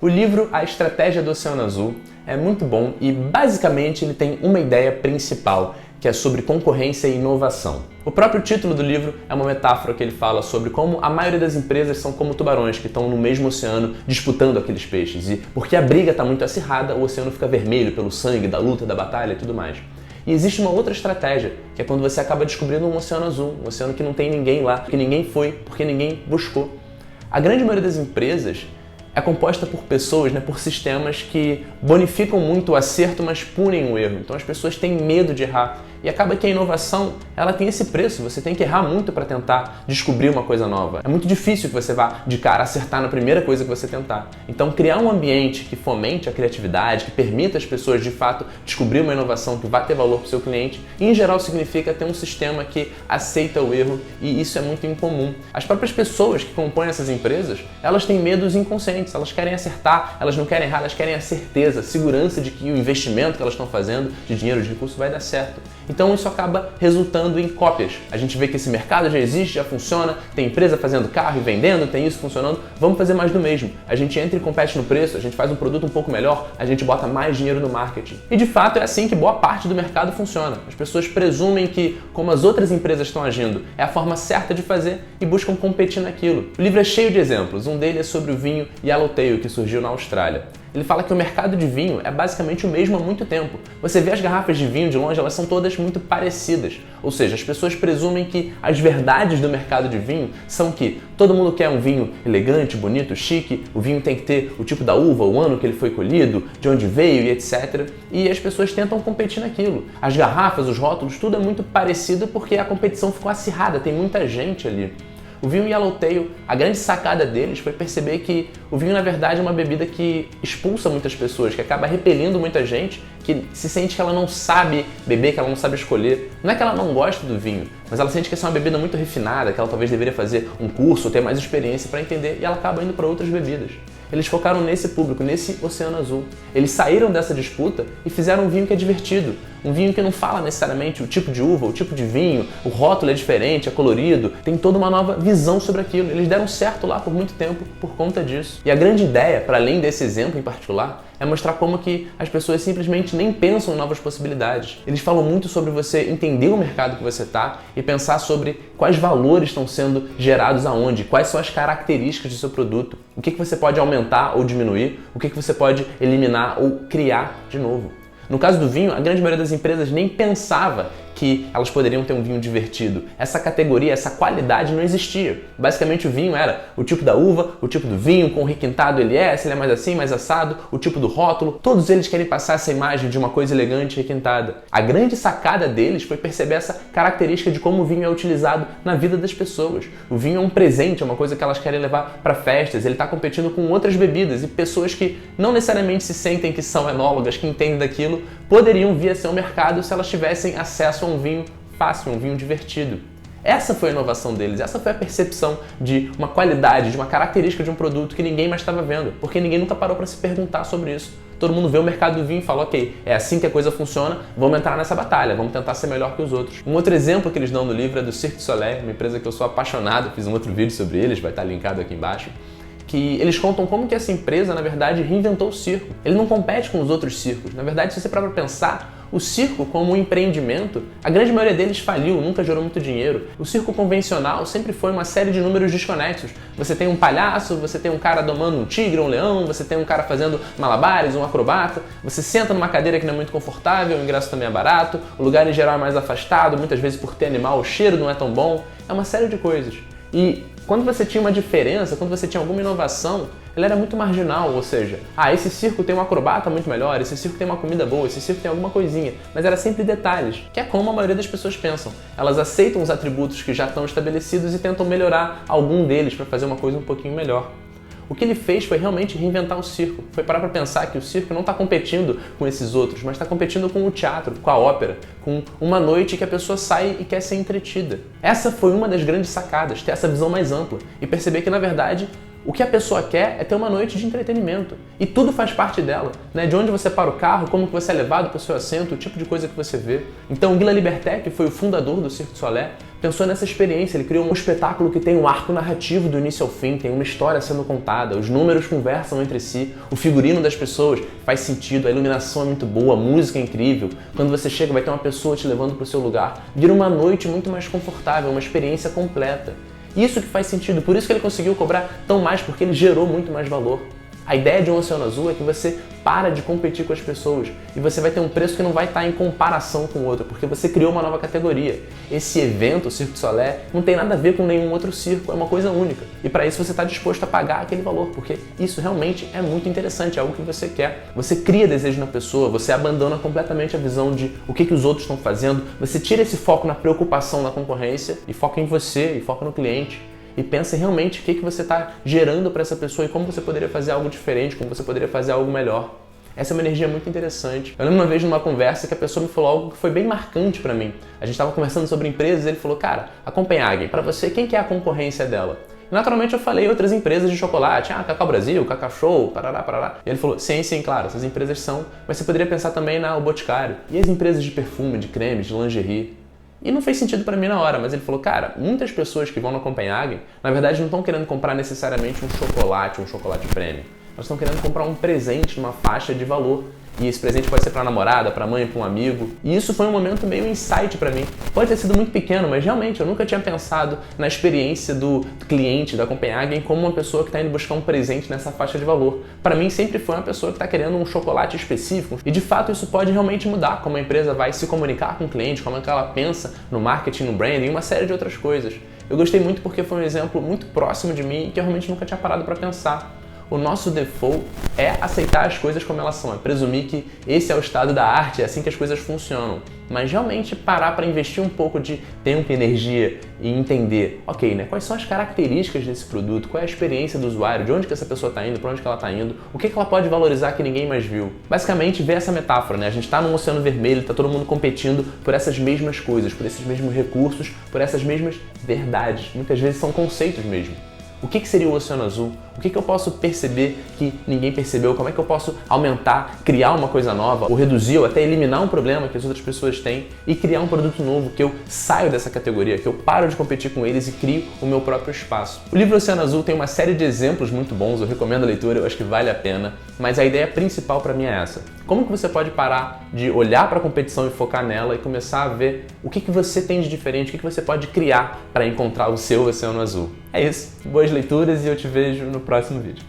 O livro A Estratégia do Oceano Azul é muito bom e basicamente ele tem uma ideia principal, que é sobre concorrência e inovação. O próprio título do livro é uma metáfora que ele fala sobre como a maioria das empresas são como tubarões que estão no mesmo oceano disputando aqueles peixes, e porque a briga está muito acirrada, o oceano fica vermelho pelo sangue, da luta, da batalha e tudo mais. E existe uma outra estratégia, que é quando você acaba descobrindo um oceano azul, um oceano que não tem ninguém lá, que ninguém foi, porque ninguém buscou. A grande maioria das empresas é composta por pessoas, por sistemas que bonificam muito o acerto, mas punem o erro. Então as pessoas têm medo de errar. E acaba que a inovação, ela tem esse preço. Você tem que errar muito para tentar descobrir uma coisa nova. É muito difícil que você vá de cara acertar na primeira coisa que você tentar. Então criar um ambiente que fomente a criatividade, que permita as pessoas de fato descobrir uma inovação que vai ter valor para o seu cliente, em geral significa ter um sistema que aceita o erro, e isso é muito incomum. As próprias pessoas que compõem essas empresas, elas têm medos inconscientes, elas querem acertar, elas não querem errar, elas querem a certeza, a segurança de que o investimento que elas estão fazendo de dinheiro, de recurso, vai dar certo. Então isso acaba resultando em cópias. A gente vê que esse mercado já existe, já funciona, tem empresa fazendo carro e vendendo, tem isso funcionando, vamos fazer mais do mesmo. A gente entra e compete no preço, a gente faz um produto um pouco melhor, a gente bota mais dinheiro no marketing. E de fato é assim que boa parte do mercado funciona. As pessoas presumem que, como as outras empresas estão agindo, é a forma certa de fazer e buscam competir naquilo. O livro é cheio de exemplos, um deles é sobre o vinho Yellowtail, que surgiu na Austrália. Ele fala que o mercado de vinho é basicamente o mesmo há muito tempo. Você vê as garrafas de vinho de longe, elas são todas muito parecidas. Ou seja, as pessoas presumem que as verdades do mercado de vinho são que todo mundo quer um vinho elegante, bonito, chique, o vinho tem que ter o tipo da uva, o ano que ele foi colhido, de onde veio e etc. E as pessoas tentam competir naquilo. As garrafas, os rótulos, tudo é muito parecido porque a competição ficou acirrada, tem muita gente ali. O vinho Yellowtail, a grande sacada deles foi perceber que o vinho, na verdade, é uma bebida que expulsa muitas pessoas, que acaba repelindo muita gente, que se sente que ela não sabe beber, que ela não sabe escolher. Não é que ela não gosta do vinho, mas ela sente que essa é uma bebida muito refinada, que ela talvez deveria fazer um curso, ter mais experiência para entender, e ela acaba indo para outras bebidas. Eles focaram nesse público, nesse oceano azul. Eles saíram dessa disputa e fizeram um vinho que é divertido. Um vinho que não fala necessariamente o tipo de uva, o tipo de vinho, o rótulo é diferente, é colorido, tem toda uma nova visão sobre aquilo. Eles deram certo lá por muito tempo por conta disso. E a grande ideia, para além desse exemplo em particular, é mostrar como que as pessoas simplesmente nem pensam em novas possibilidades. Eles falam muito sobre você entender o mercado que você está e pensar sobre quais valores estão sendo gerados aonde, quais são as características do seu produto, o que você pode aumentar ou diminuir, o que você pode eliminar ou criar de novo. No caso do vinho, a grande maioria das empresas nem pensava que elas poderiam ter um vinho divertido. Essa categoria, essa qualidade não existia. Basicamente o vinho era o tipo da uva, o tipo do vinho, com requintado ele é, se ele é mais assim, mais assado, o tipo do rótulo. Todos eles querem passar essa imagem de uma coisa elegante e requintada. A grande sacada deles foi perceber essa característica de como o vinho é utilizado na vida das pessoas. O vinho é um presente, é uma coisa que elas querem levar para festas, ele está competindo com outras bebidas, e pessoas que não necessariamente se sentem que são enólogas, que entendem daquilo, poderiam vir a ser um mercado se elas tivessem acesso a um vinho fácil, um vinho divertido. Essa foi a inovação deles, essa foi a percepção de uma qualidade, de uma característica de um produto que ninguém mais estava vendo, porque ninguém nunca parou para se perguntar sobre isso. Todo mundo vê o mercado do vinho e fala, ok, é assim que a coisa funciona, vamos entrar nessa batalha, vamos tentar ser melhor que os outros. Um outro exemplo que eles dão no livro é do Cirque du Soleil, uma empresa que eu sou apaixonado, fiz um outro vídeo sobre eles, vai estar linkado aqui embaixo, que eles contam como que essa empresa, na verdade, reinventou o circo. Ele não compete com os outros circos. Na verdade, se você parar para pensar, o circo como um empreendimento, a grande maioria deles faliu, nunca gerou muito dinheiro. O circo convencional sempre foi uma série de números desconexos. Você tem um palhaço, você tem um cara domando um tigre, um leão, você tem um cara fazendo malabares, um acrobata, você senta numa cadeira que não é muito confortável, o ingresso também é barato, o lugar em geral é mais afastado, muitas vezes por ter animal o cheiro não é tão bom, é uma série de coisas. E quando você tinha uma diferença, quando você tinha alguma inovação, ela era muito marginal, ou seja, esse circo tem um acrobata muito melhor, esse circo tem uma comida boa, esse circo tem alguma coisinha, mas era sempre detalhes, que é como a maioria das pessoas pensam. Elas aceitam os atributos que já estão estabelecidos e tentam melhorar algum deles para fazer uma coisa um pouquinho melhor. O que ele fez foi realmente reinventar o circo. Foi parar para pensar que o circo não está competindo com esses outros, mas está competindo com o teatro, com a ópera, com uma noite que a pessoa sai e quer ser entretida. Essa foi uma das grandes sacadas, ter essa visão mais ampla e perceber que, na verdade, o que a pessoa quer é ter uma noite de entretenimento. E tudo faz parte dela, né? De onde você para o carro, como que você é levado para o seu assento, o tipo de coisa que você vê. Então, o Guy Laliberté, que foi o fundador do Cirque du Soleil, pensou nessa experiência, ele criou um espetáculo que tem um arco narrativo do início ao fim, tem uma história sendo contada, os números conversam entre si, o figurino das pessoas faz sentido, a iluminação é muito boa, a música é incrível. Quando você chega, vai ter uma pessoa te levando para o seu lugar. Vira uma noite muito mais confortável, uma experiência completa. Isso que faz sentido, por isso que ele conseguiu cobrar tão mais, porque ele gerou muito mais valor. A ideia de um Oceano Azul é que você para de competir com as pessoas e você vai ter um preço que não vai estar em comparação com o outro, porque você criou uma nova categoria. Esse evento, o Cirque du Soleil, não tem nada a ver com nenhum outro circo, é uma coisa única. E para isso você está disposto a pagar aquele valor, porque isso realmente é muito interessante, é algo que você quer. Você cria desejo na pessoa, você abandona completamente a visão de o que os outros estão fazendo, você tira esse foco na preocupação na concorrência e foca em você, e foca no cliente. E pensa realmente o que você está gerando para essa pessoa e como você poderia fazer algo diferente, como você poderia fazer algo melhor. Essa é uma energia muito interessante. Eu lembro uma vez numa conversa que a pessoa me falou algo que foi bem marcante para mim. A gente estava conversando sobre empresas e ele falou, cara, a Copenhagen, para você, quem que é a concorrência dela? E naturalmente eu falei outras empresas de chocolate, Cacau Brasil, Cacau Show, parará, parará. E ele falou, sim, claro, essas empresas são, mas você poderia pensar também na O Boticário. E as empresas de perfume, de cremes, de lingerie? E não fez sentido para mim na hora, mas ele falou, cara, muitas pessoas que vão na Copenhagen, na verdade não estão querendo comprar necessariamente um chocolate premium. Elas estão querendo comprar um presente numa faixa de valor. E esse presente pode ser para a namorada, para a mãe, para um amigo. E isso foi um momento meio insight para mim. Pode ter sido muito pequeno, mas realmente eu nunca tinha pensado na experiência do cliente da Copenhagen como uma pessoa que está indo buscar um presente nessa faixa de valor. Para mim sempre foi uma pessoa que está querendo um chocolate específico. E de fato isso pode realmente mudar como a empresa vai se comunicar com o cliente, como é que ela pensa no marketing, no branding e uma série de outras coisas. Eu gostei muito porque foi um exemplo muito próximo de mim e que eu realmente nunca tinha parado para pensar. O nosso default é aceitar as coisas como elas são, é presumir que esse é o estado da arte, é assim que as coisas funcionam. Mas realmente parar para investir um pouco de tempo e energia e entender, ok, né, quais são as características desse produto, qual é a experiência do usuário, de onde que essa pessoa está indo, para onde que ela está indo, o que ela pode valorizar que ninguém mais viu. Basicamente, ver essa metáfora, né? A gente está num oceano vermelho, está todo mundo competindo por essas mesmas coisas, por esses mesmos recursos, por essas mesmas verdades. Muitas vezes são conceitos mesmo. O que seria o Oceano Azul? O que eu posso perceber que ninguém percebeu? Como é que eu posso aumentar, criar uma coisa nova, ou reduzir, ou até eliminar um problema que as outras pessoas têm e criar um produto novo, que eu saio dessa categoria, que eu paro de competir com eles e crio o meu próprio espaço. O livro Oceano Azul tem uma série de exemplos muito bons, eu recomendo a leitura, eu acho que vale a pena, mas a ideia principal para mim é essa. Como que você pode parar de olhar para a competição e focar nela e começar a ver o que você tem de diferente, o que você pode criar para encontrar o seu Oceano Azul? É isso. Boas leituras e eu te vejo no próximo vídeo.